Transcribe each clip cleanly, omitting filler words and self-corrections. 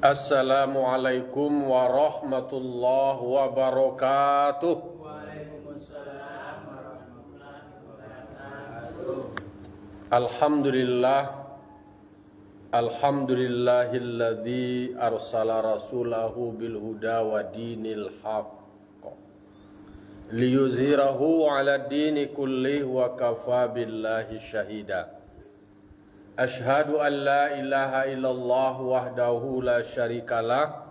Assalamualaikum warahmatullahi wabarakatuh. Waalaikumsalam warahmatullahi wabarakatuh. Alhamdulillah. Alhamdulillahilladzi arsala rasulahu bil huda wa dinil haqq liyuzhirahu ala dini kullih wa kafa billahi syahida. Ashhadu an la ilaha illallah wahdahu la syarikalah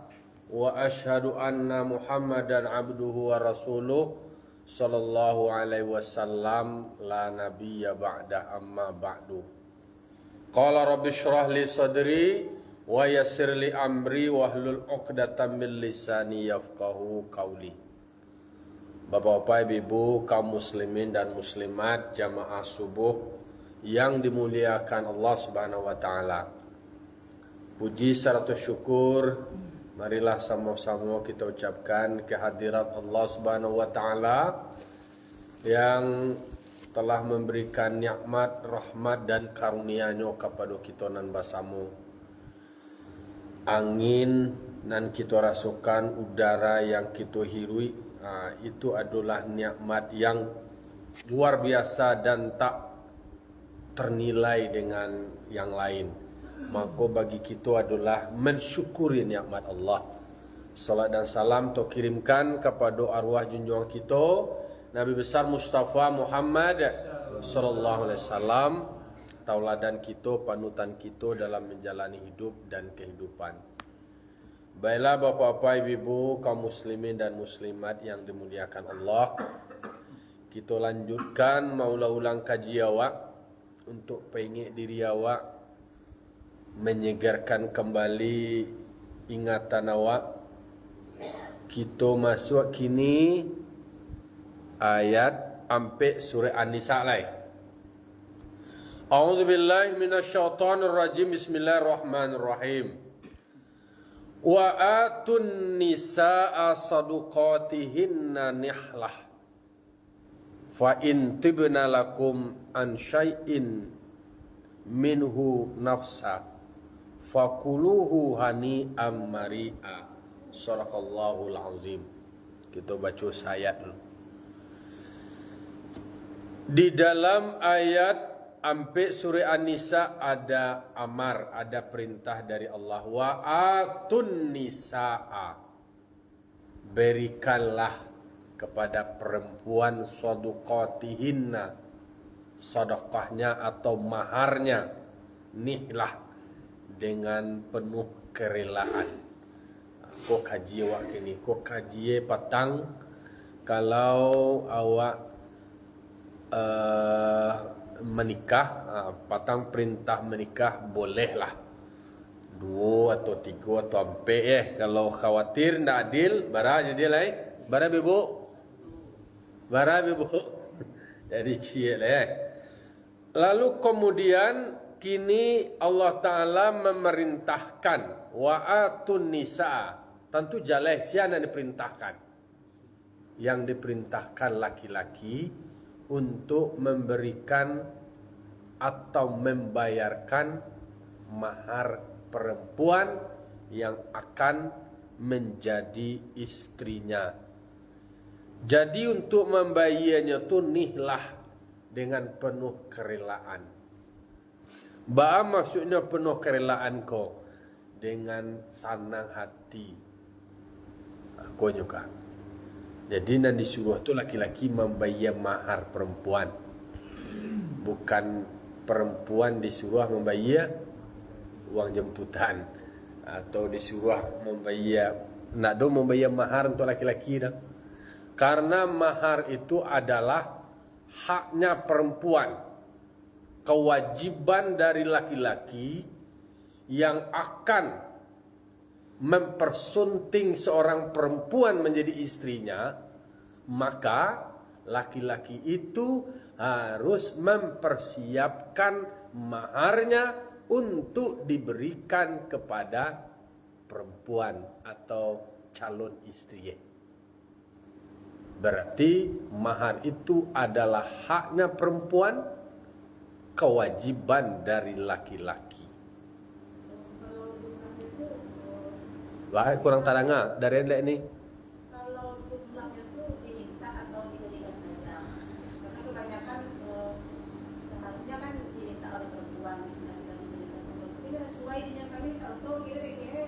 wa ashhadu anna Muhammadan abduhu wa rasuluh sallallahu alaihi wasallam la nabiyya ba'da amma ba'du. Qala rabbi shrah li sadri wa yassir li amri wahlul 'uqdatam min lisani yafqahu qawli. Bapak-bapak, ibu-ibu, kaum muslimin dan muslimat jamaah subuh yang dimuliakan Allah Subhanahu wa taala. Puji serta syukur marilah sama-sama kita ucapkan kehadirat Allah Subhanahu wa taala yang telah memberikan nikmat, rahmat dan karunia-Nya kepada kita nan basamu. Angin nan kita rasakan, udara yang kita hirui, itu adalah nikmat yang luar biasa dan tak ternilai dengan yang lain. Maka bagi kita adalah mensyukuri nikmat Allah. Salat dan salam to kirimkan kepada arwah junjungan kita Nabi besar Mustafa Muhammad sallallahu alaihi wasallam, tauladan kita, panutan kita dalam menjalani hidup dan kehidupan. Baiklah bapak-bapak, ibu-ibu, kaum muslimin dan muslimat yang dimuliakan Allah, kita lanjutkan maulah ulang kaji awak untuk pengek diri awak, menyegarkan kembali ingatan awak. Kita masuk kini ayat sampai surah An-Nisa lai. A'udzubillahi minasyaitonirrajim. Bismillahirrahmanirrahim. Wa atun nisaa saduqatihinna nihlah fa in tibna lakum an syai'in minhu nafsa fakuluhu hani'am mari'a. Sadaqallahul azim. Kita baca ayat dulu. Di dalam ayat sampai surah An-Nisa ada amar, ada perintah dari Allah. Wa atun nisaa, berikanlah kepada perempuan saduqatihinna, sedekahnya atau maharnya, nihlah, dengan penuh kerelaan. Kok kaji awak kini, kok kaji patang kalau awak menikah, patang perintah menikah bolehlah 2 atau 3 atau 4 kalau khawatir ndak adil bara jadi lain bara ibu jadi cie lah. Lalu kemudian kini Allah Ta'ala memerintahkan wa'atun nisa. Tentu jaleh siapa yang diperintahkan? Yang diperintahkan laki-laki untuk memberikan atau membayarkan mahar perempuan yang akan menjadi istrinya. Jadi untuk membayarnya itu nihlah dengan penuh kerelaan. Ba maksudnya penuh kerelaan kau dengan senang hati. Kau juga. Jadi nan disuruh tu laki-laki membayar mahar perempuan. Bukan perempuan disuruh membayar uang jemputan atau disuruh membayar, nak do membayar mahar untuk laki-laki dah. Karena mahar itu adalah haknya perempuan, kewajiban dari laki-laki yang akan mempersunting seorang perempuan menjadi istrinya. Maka laki-laki itu harus mempersiapkan maharnya untuk diberikan kepada perempuan atau calon istri. Berarti mahar itu adalah haknya perempuan, kewajiban dari laki-laki. Wah, kurang taranga dari endek nih. Kalau jumlahnya tuh diminta atau diberikan saja? Karena kebanyakan seharusnya kan diminta oleh perempuan, sudah diberikan oleh perempuan. Ini sesuai dengan kami tahu kira-kira.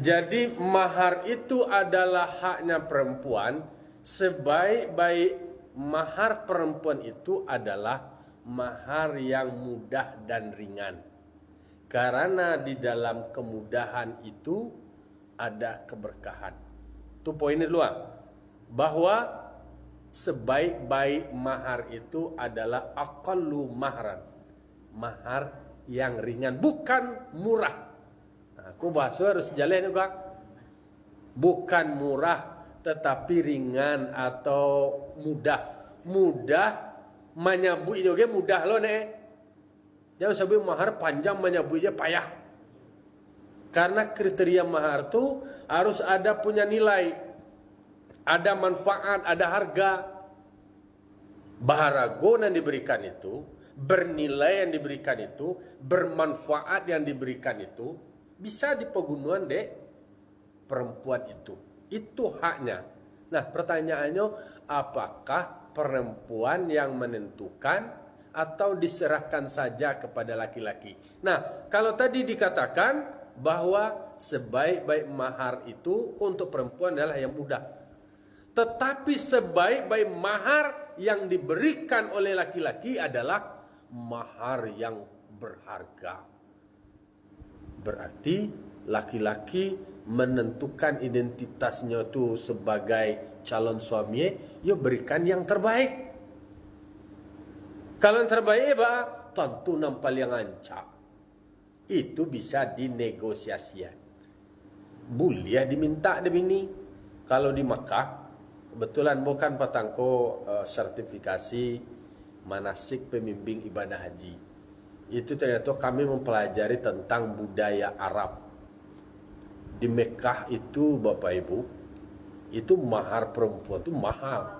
Jadi mahar itu adalah haknya perempuan. Sebaik-baik mahar perempuan itu adalah mahar yang mudah dan ringan. Karena di dalam kemudahan itu ada keberkahan. Itu poinnya dulu. Bahwa sebaik-baik mahar itu adalah aqallu mahran. Mahar yang ringan, bukan murah. Aku bahasa harus jalan juga. Bukan murah, tetapi ringan atau mudah. Mudah, menyabui juga mudah loh nek. Jangan sampai mahar panjang menyabuinya payah. Karena kriteria mahar itu harus ada punya nilai. Ada manfaat, ada harga. Baharago yang diberikan itu, bernilai yang diberikan itu, bermanfaat yang diberikan itu, bisa di pegunungan dek perempuan itu. Itu haknya. Nah pertanyaannya, apakah perempuan yang menentukan atau diserahkan saja kepada laki-laki? Nah, kalau tadi dikatakan bahwa sebaik-baik mahar itu untuk perempuan adalah yang mudah. Tetapi sebaik-baik mahar yang diberikan oleh laki-laki adalah mahar yang berharga. Berarti laki-laki menentukan identitasnya itu sebagai calon suami, ya berikan yang terbaik. Kalau yang terbaik tentu nampal yang ancak. Itu bisa dinegosiasikan. Boleh diminta demi. Kalau di Makkah, kebetulan bukan patangko sertifikasi manasik pembimbing ibadah haji. Itu ternyata kami mempelajari tentang budaya Arab. Di Mekah itu Bapak Ibu, itu mahar perempuan itu mahal.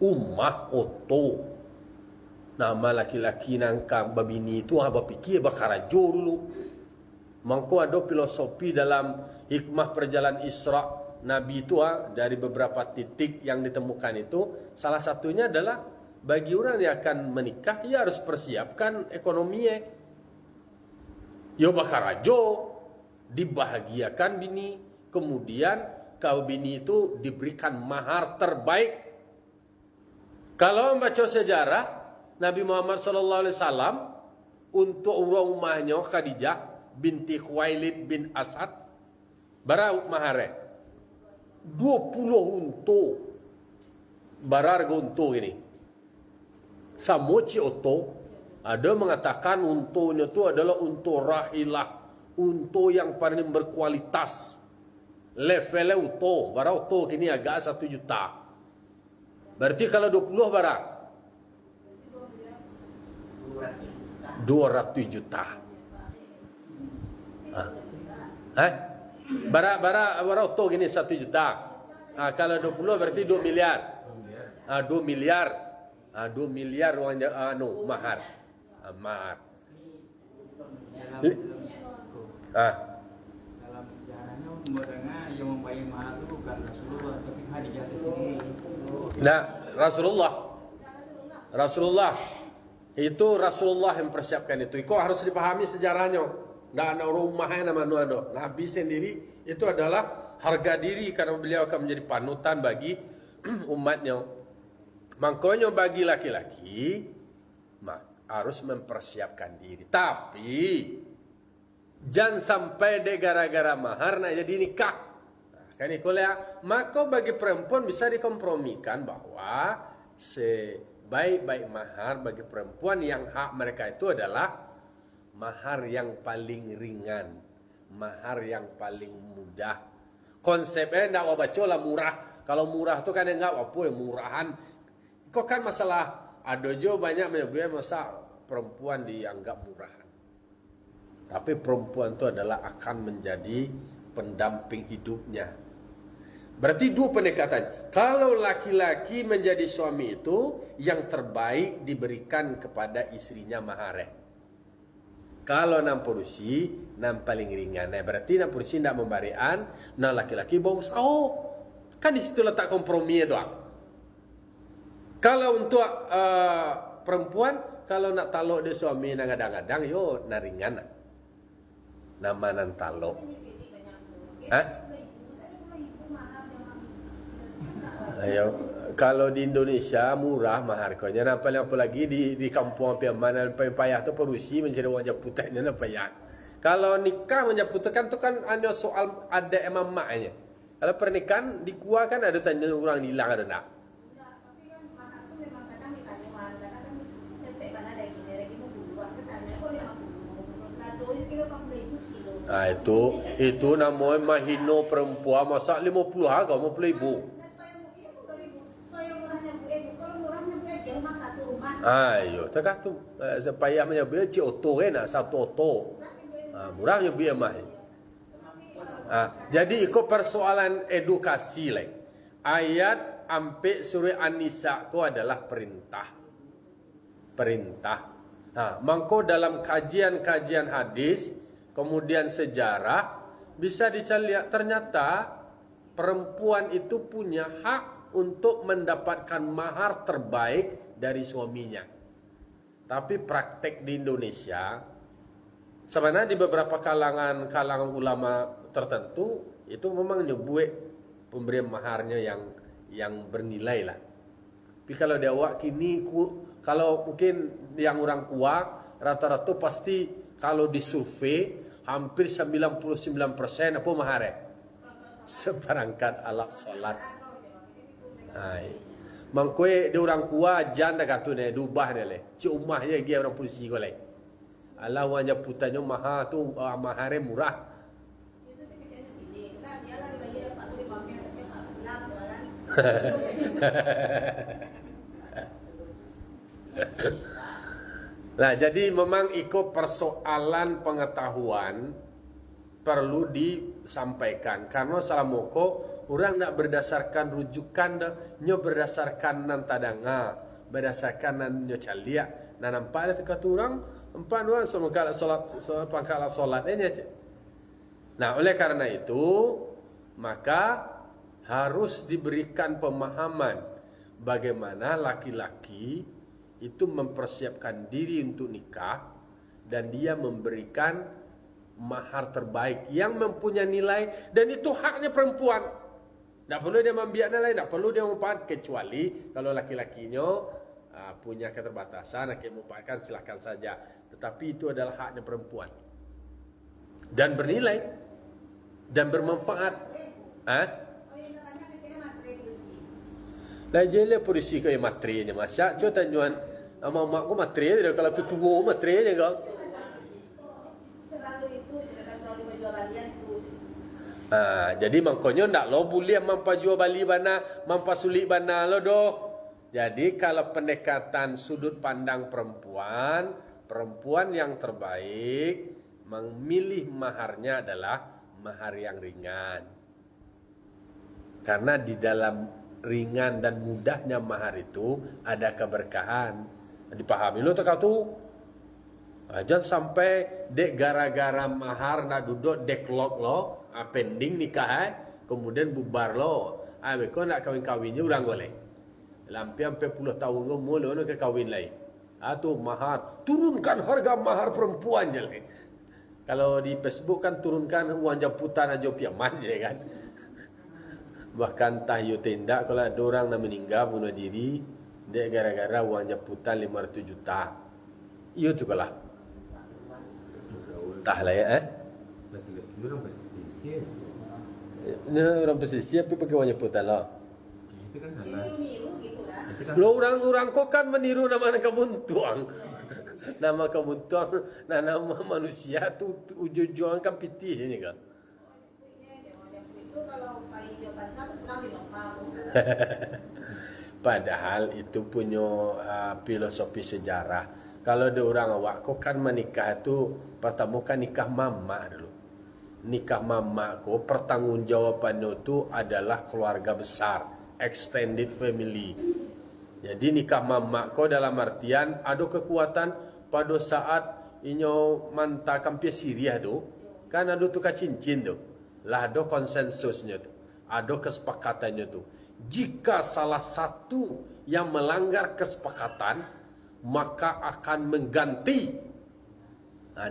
Ummah oto. Nama laki-laki nangkam babini itu apa pikir bakarajo dulu. Mangko ada filosofi dalam hikmah perjalanan Isra Nabi itu dari beberapa titik yang ditemukan itu, salah satunya adalah bagi orang yang akan menikah ia harus persiapkan ekonominya. Yo bakarajo dibahagiakan bini, kemudian kau bini itu diberikan mahar terbaik. Kalau membaca sejarah Nabi Muhammad SAW untuk rumahnya Khadijah binti Khuwailid bin Asad berapa maharnya? 20 unta. Berharga unta ini. Samoci oto ada mengatakan untunya itu adalah unta rahilah, unta yang paling berkualitas. Levelnya unta, berapa unta kini agak 1 juta. Berarti kalau 20 berapa? 200 juta. Bara oto gini 1 juta. Kalau 20 berarti 2 miliar. 2 miliar. 2 miliar uang mahar. Mahar. Dalam sejarahnya umurnya yang membayar mahar itu bukan Rasulullah tapi Khadijah sendiri. Nah, Rasulullah itu Rasulullah yang mempersiapkan itu. Kok harus dipahami sejarahnya. Nggak ada rumahnya nama ada. Nabi sendiri itu adalah harga diri karena beliau akan menjadi panutan bagi umatnya. Makanya bagi laki-laki harus mempersiapkan diri. Tapi jangan sampai deh gara-gara mahar nak jadi nikah. Kan ikulah. Maka bagi perempuan bisa dikompromikan bahwa baik-baik mahar bagi perempuan yang hak mereka itu adalah mahar yang paling ringan, mahar yang paling mudah. Konsepnya tidak wabaco lah murah. Kalau murah itu kan enggak apa ya murahan. Kok kan masalah ada juga banyak menyebutnya masa perempuan dianggap murahan. Tapi perempuan itu adalah akan menjadi pendamping hidupnya. Berarti dua pendekatan. Kalau laki-laki menjadi suami itu yang terbaik diberikan kepada istrinya maharnya. Kalau nam porusi, nam paling ringan. Nah, berarti nam porusi tidak membarian, nah laki-laki bawa sao. Kan di situ letak kompromi itu. Kalau untuk perempuan, kalau nak taluk dia suami nak gadang-gadang, yo naringan. Nama nan taluk. Hah? Ayo, kalau di Indonesia murah mahar konya, apalagi di kampung mana paling payah tu perusi mencari wajah putihnya na payah. Kalau nikah menjaputkan tu kan hanya soal ada emak-emaknya. Kalau pernikahan di kuah kan ada tanya orang hilang ada nak. Tapi kan mahar tuh memang kadang ditanya mahar, kadang kan cetek mana ada yang lagi mau duluan, ketanya kok yang aku kado kilo 40.000 sekilo. Nah itu namanya mahino perempuan masa 50 harga 50.000. Ayo, tak tu supaya menyebut cik oto kan satu oto. Murahnya biaya mah. Jadi ikut persoalan edukasi lah. Ayat ampe surah An-Nisa ku adalah perintah. Mangko dalam kajian-kajian hadis, kemudian sejarah bisa dicari ternyata perempuan itu punya hak untuk mendapatkan mahar terbaik dari suaminya. Tapi praktek di Indonesia, sebenarnya di beberapa kalangan ulama tertentu itu memang nyebut pemberian maharnya yang bernilai lah. Tapi kalau di awak kini, kalau mungkin yang orang tua rata-rata pasti kalau disurvei hampir 99% apa maharnya? Seperangkat alat salat. Mangkue dia orang kuat janda katu ne dubah ne le. Ci umah je dia orang polisi ko le. Allah wanya putanyo maha tu mahare murah. Nah, jadi memang ikut persoalan pengetahuan perlu disampaikan karena salamoko orang nak berdasarkan rujukan nyo berdasarkan nan tadanga berdasarkan nan nyo calia nan nampak ada kata orang empat dua sama kala solat ini aja. Nah, oleh karena itu maka harus diberikan pemahaman bagaimana laki-laki itu mempersiapkan diri untuk nikah dan dia memberikan mahar terbaik yang mempunyai nilai dan itu haknya perempuan. Tidak perlu dia membiak nilai, tidak perlu dia memanfaatkan kecuali kalau laki-lakinya punya keterbatasan, nak memanfaatkan silakan saja. Tetapi itu adalah haknya perempuan dan bernilai dan bermanfaat. Lah je le polisi kau yang materinya masa cuba tanjuan mak aku materi dia kalau tu tua materinya kau. Jadi mangkonyo ndak lo boleh mampa jual bali bana, mampa sulit bana lo do. Jadi kalau pendekatan sudut pandang perempuan yang terbaik memilih maharnya adalah mahar yang ringan. Karena di dalam ringan dan mudahnya mahar itu ada keberkahan. Dipahami lo tak tu? Jangan sampai dek gara-gara mahar nak duduk deklog lo, pending nikah, kemudian bubar lo. Kau nak kawin-kawinnya orang boleh. Lampi sampai 10 tahun kau mula nak kawin lagi. Tu mahar, turunkan harga mahar perempuan je lah. Kalau di Facebook kan turunkan uang jemputan aja piaman je kan. Bahkan tahu tindak kalau ada orang nak meninggal bunuh diri, dia gara-gara uang jemputan 500 juta. Itu tu kalah. Entah lah ya. Ini orang pesisir tapi pakai uang jemputan lah. Itu kan salah. Lo orang-orang kok kan meniru nama kebuntuang. Nama kebuntuang, nama manusia tu ujung-ujung kan pitih ini kan. Padahal itu punya filosofi sejarah. Kalau ada orang awak kok kan menikah itu pertama kan nikah mama dulu. Nikah mama kok pertanggungjawabannya itu adalah keluarga besar, extended family. Jadi nikah mama kok dalam artian ada kekuatan pada saat inyo manta kampia Syria tu kan ada tukar cincin tu. Lah ada konsensusnya tu. Ada kesepakatannya tu. Jika salah satu yang melanggar kesepakatan, maka akan mengganti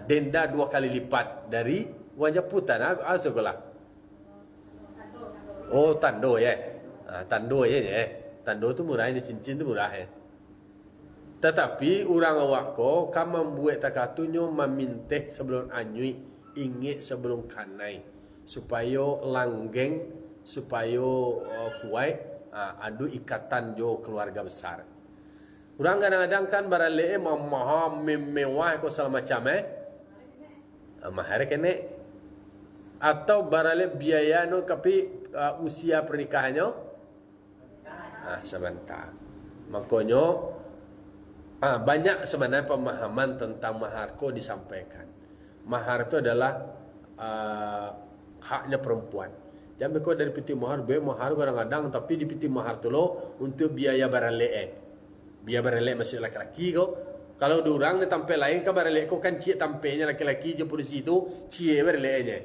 denda 2 kali lipat dari wajah putan. Sekolah. Oh, tando ya. Tando ya. Tando tu murah, ini cincin tu murah ya. Tetapi orang awak ko kan membuat takatunyo memintih sebelum anyui, ingit sebelum kanai, supaya langgeng, supaya kuat, adu ikatan jo keluarga besar. Orang kadang-kadang kan barale maha mewah ko segala macam mahar kene atau barale biaya no tapi usia pernikahannya sebentar. Makanya banyak sebenarnya pemahaman tentang mahar ko disampaikan. Mahar itu adalah haknya perempuan. Jangan kau dari piti mahar, mahar kadang-kadang tapi di piti mahar tu lo untuk biaya barale. Biaya barale masih laki-laki kau. Kalau diorang ni tampil lain ke barale kau kan cie tampilnya laki-laki je polisi itu cie barale-nya.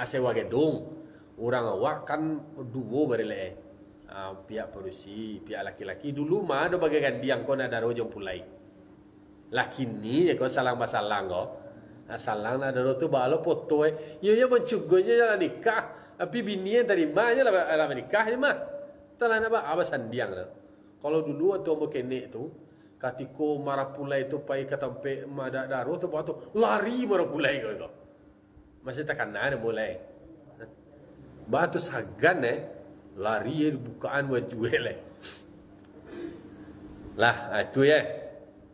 Sewa gedung. Orang awak kan dua barale. Pihak polisi, pihak laki-laki dulu mah ada bagian diang kau nak daro jom pulai. Laki ni kau salang basalang kau. Salang nak daro tu balo foto Ia mencugonya jalan nikah. Tapi bini yang terimanya lah menikahnya mah. Telah nak abasan diang lah. Kalau dulu atau mau kene tu, katiko marah pulai tu pai katampe madak daro tu batu lari marah pulai kau. Masih takkan ada mulai. Batu sagan lari bukaan wajuel lah itu ya.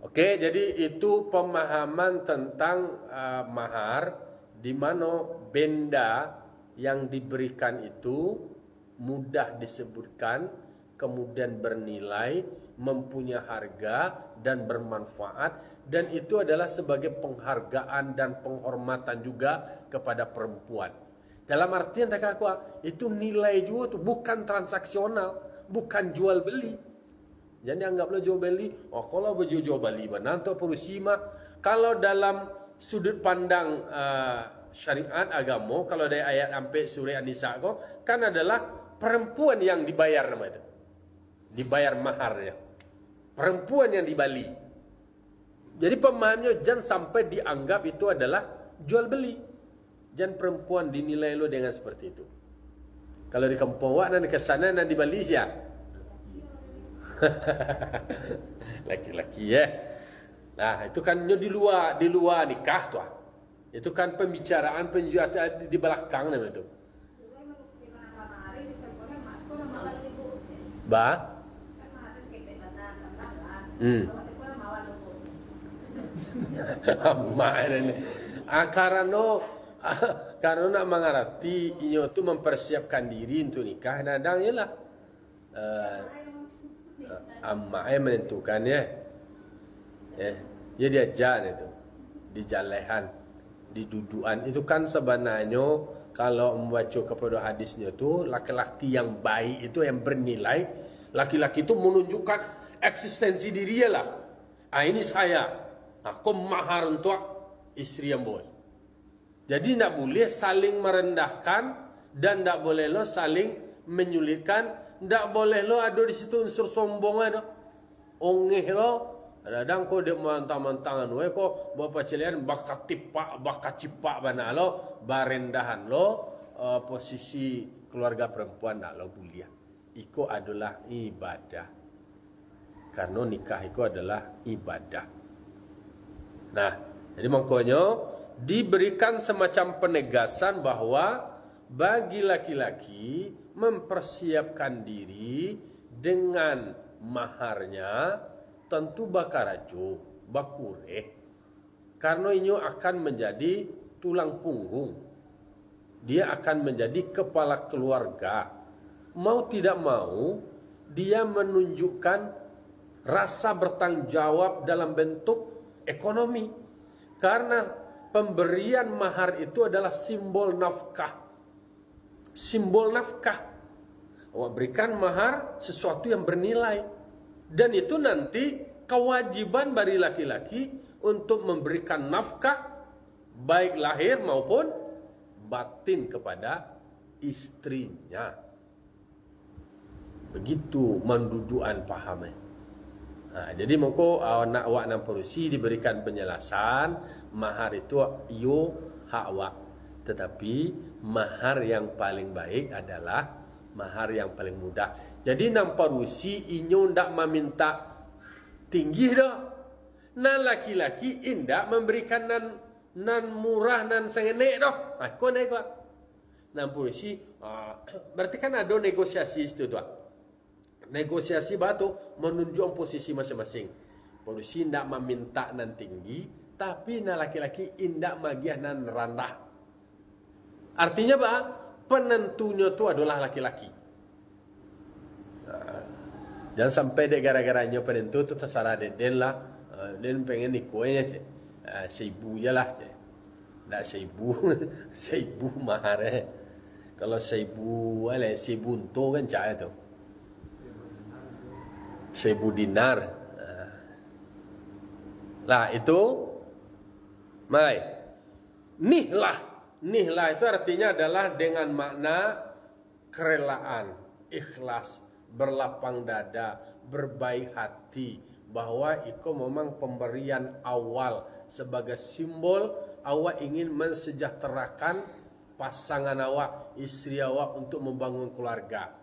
Oke, jadi itu pemahaman tentang mahar, di mana benda yang diberikan itu mudah disebutkan, kemudian bernilai, mempunyai harga dan bermanfaat, dan itu adalah sebagai penghargaan dan penghormatan juga kepada perempuan. Dalam artian tak aku itu nilai juga tu, bukan transaksional, bukan jual beli. Jadi anggaplah jual beli. Kalau berjual beli nanti polisi mah kalau dalam sudut pandang syariat agama, kalau dari ayat sampai surah An-Nisa kan adalah perempuan yang dibayar nama itu. Dibayar maharnya. Perempuan yang dibali. Jadi pemahamnya jangan sampai dianggap itu adalah jual beli. Jangan perempuan dinilai lo dengan seperti itu. Kalau di kampung wak dan ke sana dan di Bali siap. Laki-laki ya. Nah, itu kan di luar nikah tuh. Itu kan pembicaraan penjual di belakang nama itu. Ba? Karena nak mengerti inyo tu mempersiapkan diri untuk nikah, nadang ialah amma menentukan ya. Dia diajar itu di jalehan, di duduan. Itu kan sebenarnya kalau membaca kepada hadisnya tu laki-laki yang baik itu yang bernilai, laki-laki itu menunjukkan eksistensi dirinya lah. Ini saya. Aku mahar untuk istri yang bos. Jadi tidak boleh saling merendahkan dan tidak boleh lo saling menyulitkan. Tidak boleh lo ada di situ unsur sombong ada. Ongeh lo. Kadang kau dia mantang-mantangan. Kau bapak cilian bakat cipak mana lo. Barendahan lo. Posisi keluarga perempuan tak lo boleh. Itu adalah ibadah. Karena nikah itu adalah ibadah. Nah, jadi makanya diberikan semacam penegasan bahwa bagi laki-laki mempersiapkan diri dengan maharnya tentu bakarajo, bakureh. Karena ini akan menjadi tulang punggung. Dia akan menjadi kepala keluarga. Mau tidak mau, dia menunjukkan rasa bertanggung jawab dalam bentuk ekonomi. Karena pemberian mahar itu adalah simbol nafkah. Simbol nafkah. Berikan mahar sesuatu yang bernilai. Dan itu nanti kewajiban bagi laki-laki untuk memberikan nafkah baik lahir maupun batin kepada istrinya. Begitu mendudukan pahamnya. Jadi mongko nak awak nan perusi diberikan penjelasan mahar itu yo hak awak. Tetapi mahar yang paling baik adalah mahar yang paling mudah. Jadi nan perusi inyo ndak meminta tinggi dah. Nan laki-laki indak memberikan nan murah nan sengenek dah. Kau naik kau. Nan perusi berarti kan ada negosiasi itu tuh. Negosiasi batu menunjuk posisi masing-masing. Polisi tidak meminta nan tinggi, tapi nan laki-laki indak magiah nan rendah. Artinya apa? Penentunya itu adalah laki-laki. Jangan sampai dek gara-garanya penentu itu terserah den lah. Den pengen nikohnya je. Seibu je lah je. Tak seibu, seibu mahar. Kalau seibu, seibu untuk kan cahaya tu. 1000 dinar. Lah itu mai. Nihlah itu artinya adalah dengan makna kerelaan, ikhlas, berlapang dada, berbaik hati, bahwa itu memang pemberian awal sebagai simbol awak ingin mensejahterakan pasangan awak, istri awak untuk membangun keluarga.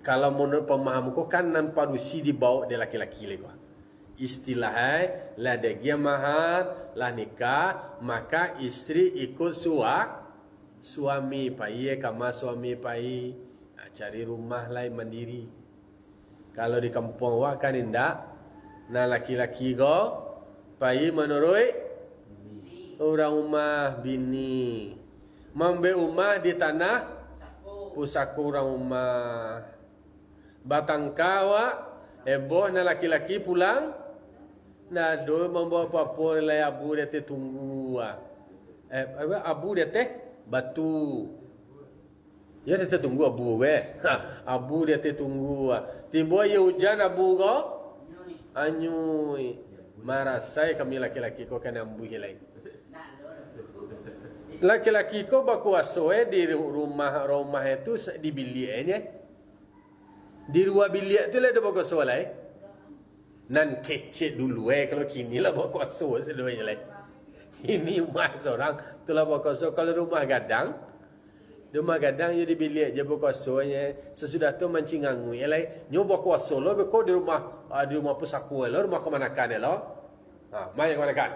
Kalau menurut pemahamku kan nan parusi dibawa dari laki-laki lagi. Istilahnya lah dia mahar, lah nikah, maka istri ikut suami pai kama suami pai cari rumah lain mandiri. Kalau di kampung wak kan indak, nah laki-laki go pai menurut orang rumah bini, mambe rumah di tanah pusaka orang rumah. Batang kawa, boh na laki-laki pulang, na do membawa apa-apa lai abu dia tunggu. Abu dia batu. Ya dia tunggu abu Abu dia tunggu. Tiba ya hujan abu go, anyui. Marasai kami laki-laki ko kan ambu hilai. Laki-laki ko bakuasoe di rumah itu di biliknya. Di ruang bilik tu lah dia bawa kuasa lah. Nan kecil dulu kalau kini lah bawa kuasa seduanya lah. Ini rumah seorang tu lah bawa kuasa. Kalau rumah gadang dia di bilik dia bawa kuasanya. Sesudah tu mancing ngangui lah. Nyo bawa kuasa lah. Beko di rumah pusaka lah. Rumah kemanakan lah. Mana kemanakan?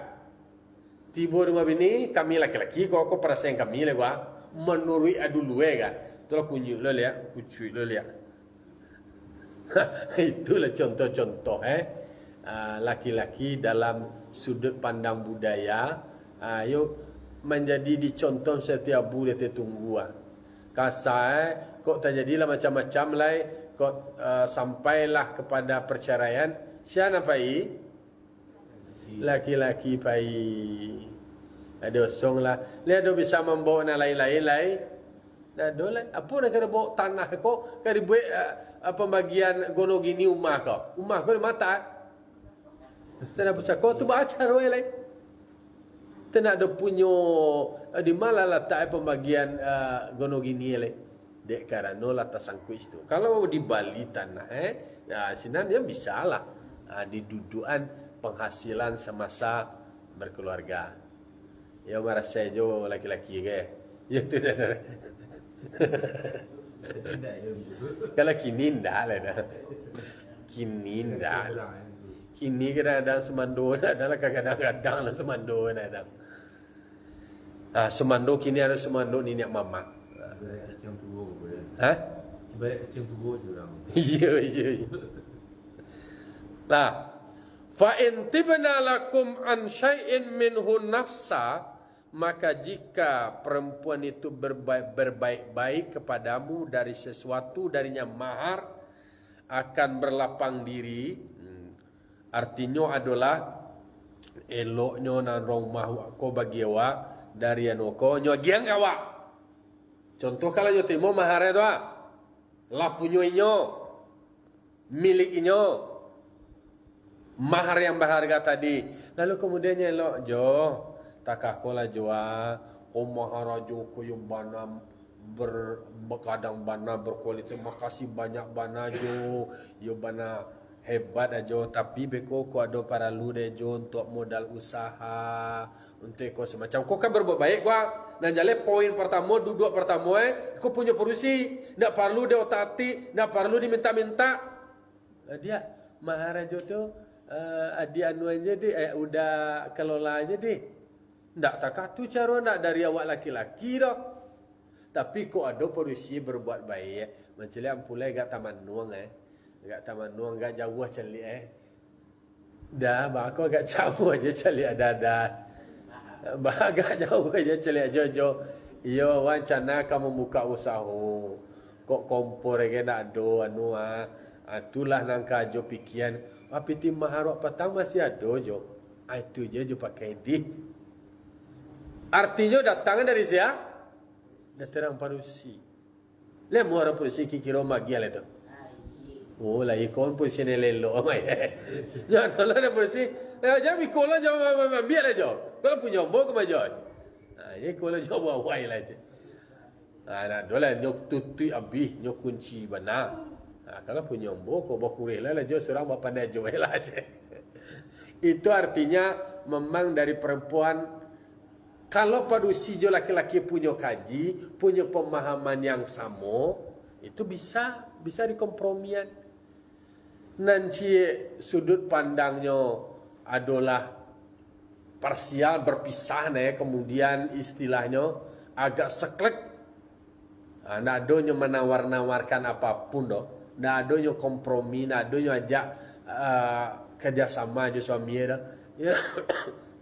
Tiba rumah bini kami laki-laki. Kau perasaan kami lah gua. Menurut dulu kan. Tu lah kunyuk lo lihat. Kucuk lo lihat. Itulah contoh-contoh laki-laki dalam sudut pandang budaya yuk menjadi dicontoh setiap bulan dia tunggu kasar kok terjadilah macam-macam lah kok sampailah kepada perceraian siapa pai laki-laki pai ada osong lah lihat dia bisa membawa lain-lain nah dolan apa nak kena bawa tanah kau kena buat pembagian gono gini rumah kau di mata tak pasal kau tu baca roy lain tak ada punya di mana letak pembagian gono gini lain dek karena lah tersangkut itu kalau di Bali tanah sinan dia bisa lah didudukan penghasilan semasa berkeluarga ya merasa jo laki-laki ke ya tu dah. Kalau kini ndak lah dah. Kini ndak. Kini kadang-kadang semando adalah kadang-kadang lah semando ada. Semando kini ada semando ni nak mama. Kacang tua boleh. Ibarat kacang tua je orang. Ya. Lah, fa in tibna lakum an syai'in minhu nafsa, maka jika perempuan itu berbaik-baik kepadamu dari sesuatu darinya mahar akan berlapang diri, artinya adalah eloknya nan rumah ko bagi awak dari anu ko nyo giang awak. Contoh kalau nyo terima mahar itu lapunyo inyo milik inyo mahar yang berharga tadi. Lalu kemudian elok jo takakola joa mahar jo koyo bana berkadang bana berkualitas, makasih banyak bana jo yo bana hebat aja, tapi beko ko ada para lu dejo untuk modal usaha untuk ko semacam ko kan berbuat baik gua dan jale poin pertama duduk pertama ko punya perusi ndak perlu dia otati ndak perlu diminta-minta dia maharajo tu dia anu aja deh udah kelola aja deh ndak takatu cara ndak dari awak laki-laki dah tapi ko ada perusi berbuat baik macam ampulai gak taman nuang agak taman nuang agak jauh cali dah bako agak jauh aja cali ada agak jauh aja cali aja iyo wancana kamu buka usaha kok kompor aja nak do anu itulah nangka jo pikian tapi tim maharok petang masih ada jo itu je jo pakai di artinya datangnya dari siapa datang parusi le muara parusi kikiro magia le tu. Oh lah ikon polisi ni lelo mai. Jangan kalau ada polisi, jangan ikon lah jangan biar aja. Kalau punya mau ke majo. Ini kalau jauh awai lah je. Nah, dola nyok tutu abi nyok kunci bana. Kalau punya mau kau bakure lah jo seorang bapa dia jo lah je. Itu artinya memang dari perempuan kalau padusi jo laki-laki punya kaji, punya pemahaman yang sama, itu bisa dikompromian. Nanti sudut pandangnya adalah parsial berpisah kemudian istilahnya agak seklek. Ndak adonyo menawar-nawarkan apapun doh. Ndak adonyo kompromi, ndak adonyo ajak kerjasama aja suami dah. Ya.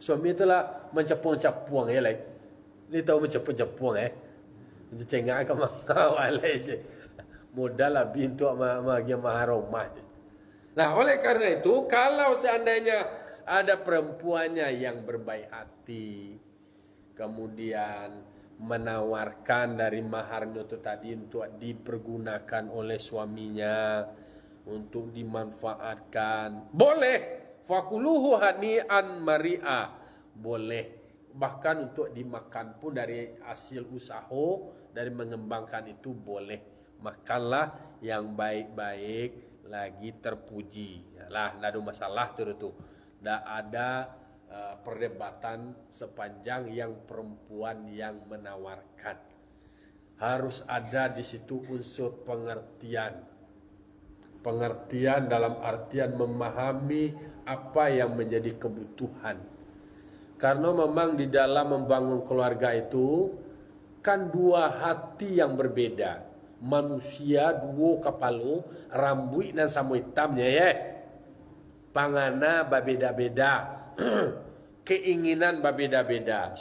Suami itulah mencepuang-cepuang ya lah. Ni tahu mencepuang-cepuang Itu cengak ke mangau je. Modal lebih untuk bagi maharomah. Nah, oleh karena itu, kalau seandainya ada perempuannya yang berbaik hati, kemudian menawarkan dari maharnya itu tadi untuk dipergunakan oleh suaminya, untuk dimanfaatkan, boleh. Fakuluhu hani'an mari'a, boleh. Bahkan untuk dimakan pun dari hasil usaha, dari mengembangkan itu boleh. Makanlah yang baik-baik, lagi terpuji. Lah, tidak ada masalah tu. Tidak ada perdebatan sepanjang yang perempuan yang menawarkan. Harus ada di situ unsur pengertian. Pengertian dalam artian memahami apa yang menjadi kebutuhan. Karena memang di dalam membangun keluarga itu kan dua hati yang berbeda. Manusia dua kepala, rambut dan sama hitamnya Pangana berbeda-beda. Keinginan berbeda-beda.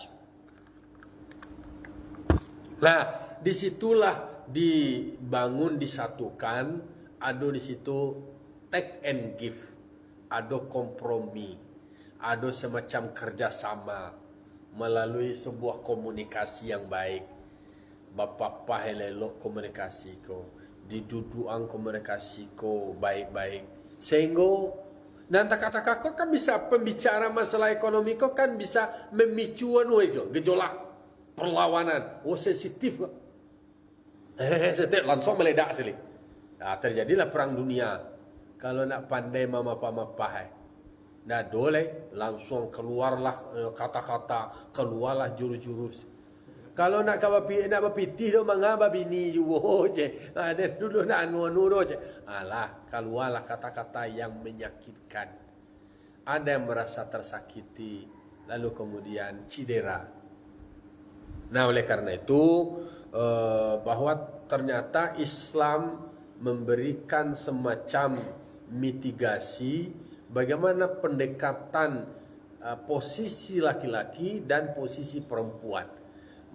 Nah, disitulah dibangun, disatukan, ada di situ take and give, ada kompromi, ada semacam kerjasama melalui sebuah komunikasi yang baik. Bapa helelok komunikasi ko, diduduang komunikasi ko baik-baik. Sehingga nanti kata-kata kau kan bisa pembicara masalah ekonomi kau kan bisa memicu gejolak perlawanan. Oh sensitif kok. Setiap langsung meledak sekali. Nah, terjadilah perang dunia. Kalau nak pandai mama-mama nah boleh langsung keluarlah kata-kata, keluarlah jurus-jurus. Kalau nak berpitih do mangaba bini juwo je. Ada dulu nak anu je. Alah, keluarlah kata-kata yang menyakitkan. Ada yang merasa tersakiti, lalu kemudian cedera. Nah, oleh karena itu bahwa ternyata Islam memberikan semacam mitigasi bagaimana pendekatan posisi laki-laki dan posisi perempuan.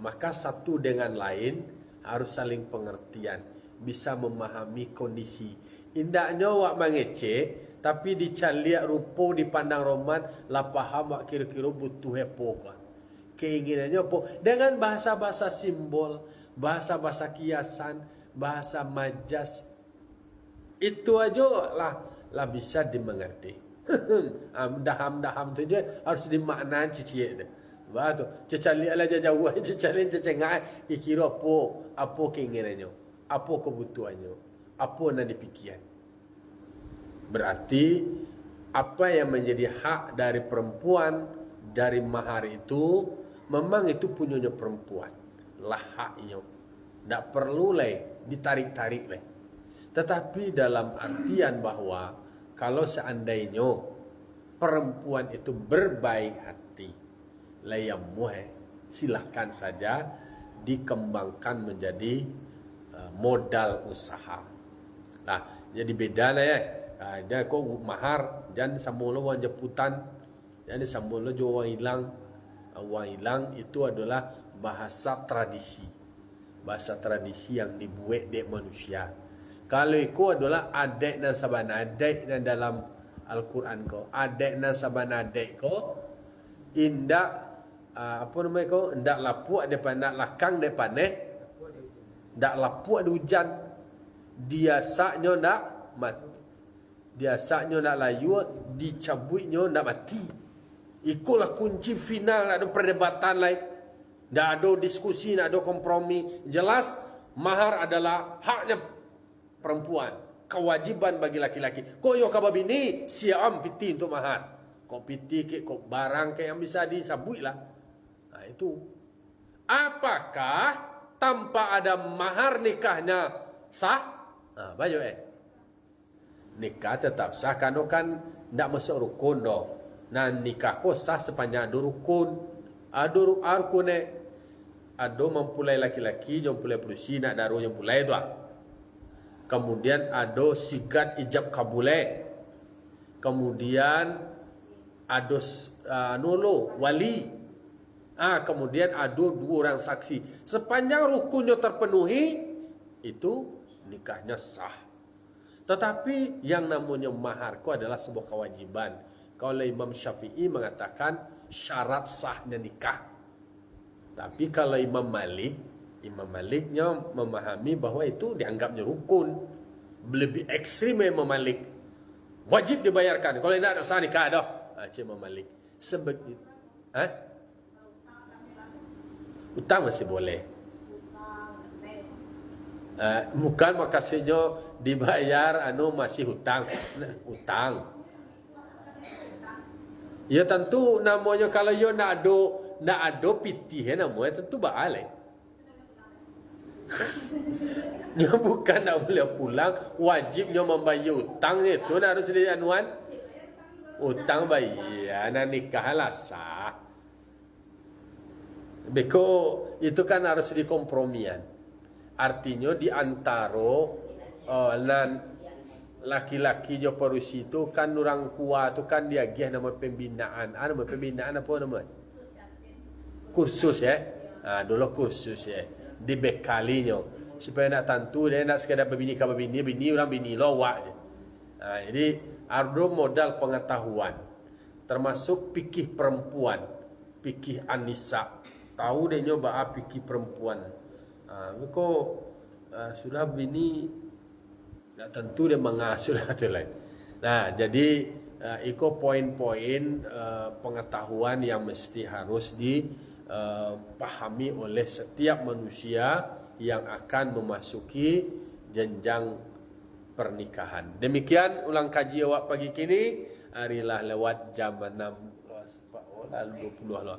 Maka satu dengan lain harus saling pengertian, bisa memahami kondisi. Indahnya wak mangece, tapi dicaliak rupo dipandang roman, lah paham wak kira-kira butuh hepoka. Keinginannya apa? Dengan bahasa-bahasa simbol, bahasa-bahasa kiasan, bahasa majas, itu aja lah bisa dimengerti. Daham tu dia harus dimaknakan cicik tu. Batu cecali ala jauh cecalin cecengai kira apa keinginannya, apa kebutuhannya, apa yang dipikirkan. Berarti apa yang menjadi hak dari perempuan dari mahar itu memang itu punyanya perempuan. Lah haknya. Tak perlu ditarik-tarik . Tetapi dalam artian bahwa kalau seandainya perempuan itu berbaik hati, silahkan saja dikembangkan menjadi modal usaha. Nah, jadi beda lah ya. Dia kok mahar dan samula wang jeputan, jadi samula jo wang hilang itu adalah bahasa tradisi. Bahasa tradisi yang dibuat dek manusia. Kalau itu adalah adik dan saban adik dan dalam Al-Quran ko, adik dan saban adik ko indak apa namanya ko, ndak lapuk depan nak lakang depan ndak lapuk ada hujan, biasanya ndak mati, biasanya ndak layu, dicabutnya ndak mati. Ikulah kunci final, ada perdebatan lain, ndak ada diskusi, ndak ada kompromi. Jelas mahar adalah haknya perempuan, kewajiban bagi laki-laki. Kok yo kababini siam piti untuk mahar, kok piti kok barang yang bisa disabui lah. Nah itu. Apakah tanpa ada mahar nikahnya sah? Nah, baju nikah tetap sah kan ndak masuk rukun dong. Nah nikah kok sah sepanjang ada rukun. Ada rukun ada mempulai laki-laki, yang pulai perusi nak daru yang pulai tu. Kemudian ada sigat ijab kabule. Kemudian ada wali. Kemudian ada 2 orang saksi. Sepanjang rukunnya terpenuhi, itu nikahnya sah. Tetapi yang namanya mahar itu adalah sebuah kewajiban. Kalau Imam Syafi'i mengatakan syarat sahnya nikah. Tapi kalau Imam Maliknya memahami bahwa itu dianggapnya rukun. Lebih ekstrim Imam Malik. Wajib dibayarkan. Kalau tidak ada sah nikah dah. Imam Malik. Sebegitu. Utang masih boleh. Bukan maksudnya dibayar masih hutang. Utang. Ya tentu namanya kalau yo nak ada pitih namanya tentu baalai. Dia bukan nak boleh pulang, wajibnya membayar hutang itu harus dianuan. Hutang bayar, nak nikah lah sah. Beko itu kan harus dikompromian. Artinya di antara laki-laki jo perusi itu kan orang kuat tu kan dia gih nama pembinaan. Nama pembinaan apa nama? Kursus ya. Dulu kursus ya. Dibekalinya supaya nak tentu dia nak sekadar berbini ke bini orang bini lawak je. Jadi ada modal pengetahuan termasuk fikih perempuan, fikih An-Nisa. Tahu dia nyoba fikih perempuan. Sudah bini tak tentu dia mengasuh atau lain. Nah, jadi itu poin-poin pengetahuan yang mesti harus dipahami oleh setiap manusia yang akan memasuki jenjang pernikahan. Demikian ulang kaji awak pagi kini. Harilah lewat jam 6 lalu 20 lah.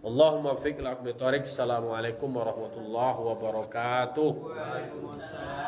Allahumma fiqh al-aqmi tariq. Assalamualaikum warahmatullahi wabarakatuh. Waalaikumsalam.